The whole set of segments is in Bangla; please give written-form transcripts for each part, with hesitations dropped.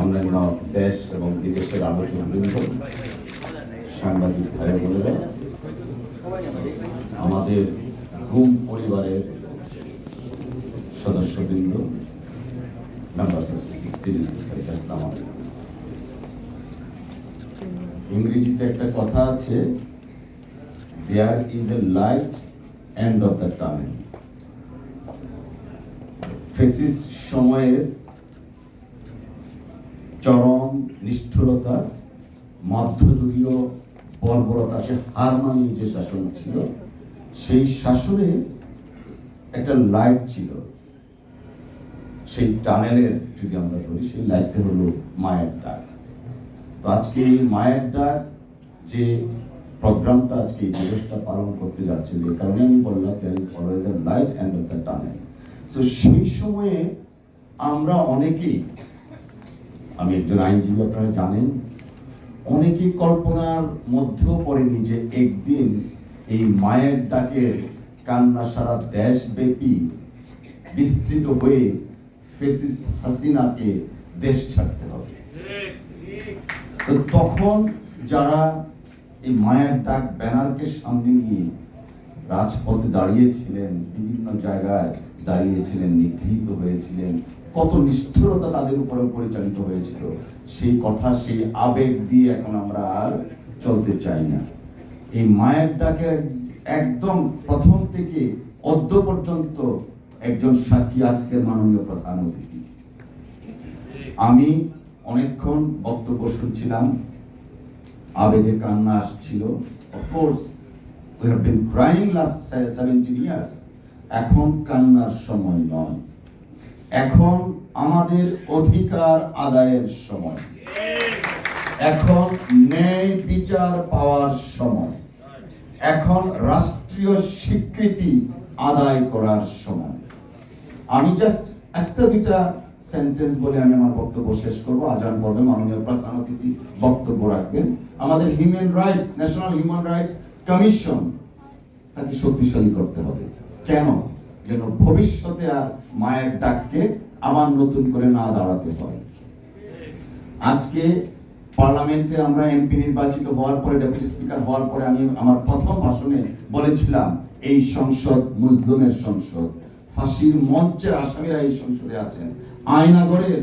অন্যান্য দেশ এবং বিদেশের আলোচকবৃন্দ, সাংবাদিক ভাই বোনেরা, আমাদের গুম পরিবারের সদস্যবৃন্দ, মেম্বার্স অফ সিভিল সোসাইটি, আসসালামু আলাইকুম। ইংরেজিতে একটা কথা আছে, there is a light end of the tunnel. Fascist সময়ের চরম নিষ্ঠুরতা, মধ্যযুগীয় বর্বরতাকে হার মানিয়ে যে শাসন ছিল, সেই শাসনে একটা লাইট ছিল। সেই টানেলের যদি আমরা ধরি, সেই লাইটটা হলো মায়ের ডাক। তো আজকে এই মায়ের ডাক যে প্রোগ্রামটা, আজকে এই দিবসটা পালন করতে যাচ্ছে, যে কারণে আমি বললাম there is always a light end of the tunnel. তো সেই সময়ে আমরা অনেকেই, আমি একজন আইনজীবী, আপনারা জানেন, অনেকেই কল্পনার মধ্যেও পড়েনি যে একদিন এই মায়ের ডাকের কান্না সারা দেশব্যাপী বিস্তৃত হয়ে ফ্যাসিস্ট হাসিনাকে দেশ ছাড়তে হবে। তো তখন যারা এই মায়ের ডাক ব্যানারকে সামনে নিয়ে রাজপথে দাঁড়িয়েছিলেন, বিভিন্ন জায়গায় দাঁড়িয়েছিলেন, নিগৃহীত হয়েছিলেন, কত নিষ্ঠুরতা তাদের উপরে পরিচালিত হয়েছিল, সেই কথা, সেই আবেগ দিয়ে এখন আমরা আর চলতে চাই না। এই মায়ের ডাকের একদম প্রথম থেকে অদ্য পর্যন্ত একজন সাক্ষী আজকের মাননীয় প্রধান অতিথি। আমি অনেকক্ষণ বক্তব্য শুনছিলাম, আবেগে কান্না আসছিল। Of course we have been crying last 17 years. এখন কান্নার সময় নয়, এখন আমাদের অধিকার আদায়ের সময়, এখন ন্যায় বিচার পাওয়ার সময়, এখন রাষ্ট্রীয় স্বীকৃতি আদায় করার সময়। আমি জাস্ট একটা দুইটা সেন্টেন্স বলে আমি আমার বক্তব্য শেষ করব। আজান পড়বে, মাননীয় প্রধান অতিথি বক্তব্য রাখবেন। আমাদের human rights, national human rights commission, তাকে শক্তিশালী করতে হবে। কেন? যেন ভবিষ্যতে আর মায়ের ডাককে আবার নতুন করে না দাঁড়াতে হয়। আজকে পার্লামেন্টে আমরা এমপি নির্বাচিত হওয়ার পরে, ডেপুটি স্পিকার হওয়ার পরে, আমি আমার প্রথম ভাষণে বলেছিলাম, এই সংসদ মুসলিমের সংসদ। ফাঁসির মঞ্চের আসামিরা এই সংসদে আছেন, আয়নাগরের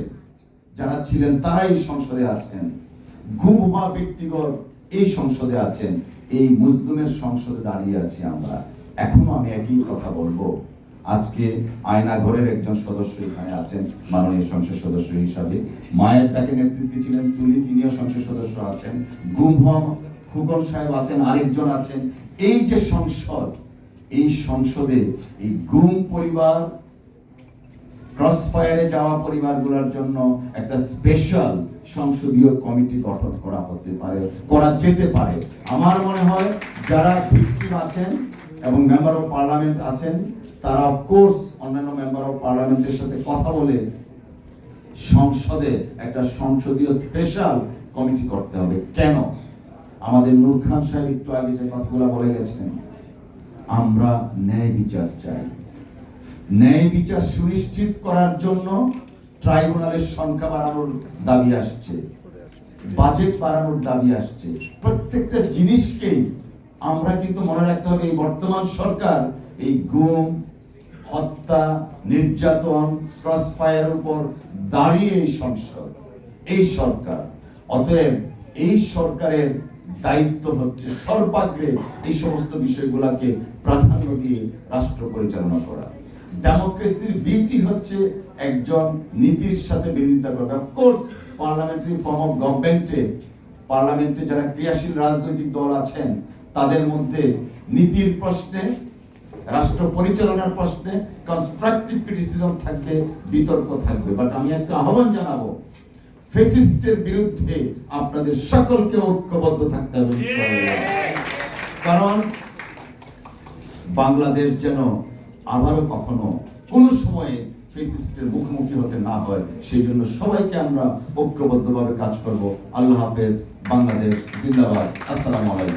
যারা ছিলেন তারা এই সংসদে আছেন, গুম হওয়া ব্যক্তিগণ এই সংসদে আছেন। এই মুসলিমের সংসদে দাঁড়িয়ে আছি আমরা। এখনো আমি একই কথা বলবো। আজকে আয়নাঘরের একজন সদস্য এখানে আছেন মাননীয় সংসদ সদস্য হিসাবে, মায়ের ডাকে নেতৃত্বে ছিলেন তিনিও সংসদ সদস্য আছেন, গুম হওয়া ফুকন সাহেব আছেন, আরেকজন আছেন। এই যে সংসদ, এই সংসদে এই গুম পরিবার, ক্রসফায়ারে যাওয়া পরিবারগুলোর জন্য একটা স্পেশাল সংসদীয় কমিটি গঠন করা যেতে পারে। আমার মনে হয় যারা ভিকটিম আছেন এবং মেম্বার অফ পার্লামেন্ট আছেন, তারা অফকোর্স অন্যান্য মেম্বার অফ পার্লামেন্টের সাথে কথা বলে সংসদে একটা সংসদীয় স্পেশাল কমিটি করতে হবে। কেন? আমাদের নূর খান সাহেব একটু আগে যে কথাগুলো বলে গেছেন, আমরা ন্যায় বিচার চাই। ন্যায় বিচার সুনিশ্চিত করার জন্য ট্রাইব্যুনালের সংখ্যা বাড়ানোর দাবি আসছে, বাজেট বাড়ানোর দাবি আসছে। প্রত্যেকটা জিনিসকেই আমরা কিন্তু মনে রাখতে হবে, এই বর্তমান সরকার এই গুম, হত্যা, নির্যাতন, ক্রসফায়ারের উপর দাঁড়িয়ে এই সংসদ, এই সরকার। অতএব এই সরকারের দায়িত্ব হচ্ছে সর্বাগ্রে এই সমস্ত বিষয়গুলোকে প্রাধান্য দিয়ে রাষ্ট্র পরিচালনা করা। ডেমোক্রেসির বিউটি হচ্ছে একজন নীতির সাথে বিরোধিতা করা। অফকোর্স পার্লামেন্টারি ফর্ম অফ গভর্নমেন্টে, পার্লামেন্টে যারা ক্রিয়াশীল রাজনৈতিক দল আছেন, তাদের মধ্যে নীতির প্রশ্নে, রাষ্ট্র পরিচালনার প্রশ্নে কনস্ট্রাকটিভ ক্রিটিসিজম থাকবে, বিতর্ক থাকবে। বাট আমি একটা আহ্বান জানাবো, ফ্যাসিস্টের বিরুদ্ধে আপনাদের সকলকে ঐক্যবদ্ধ থাকতে হবে, কারণ বাংলাদেশ যেন আবারও কখনো কোনো সময়ে ফ্যাসিস্টের মুখোমুখি হতে না হয়, সেই জন্য সবাইকে আমরা ঐক্যবদ্ধভাবে কাজ করব। আল্লাহ হাফেজ। বাংলাদেশ জিন্দাবাদ। আসসালামু আলাইকুম।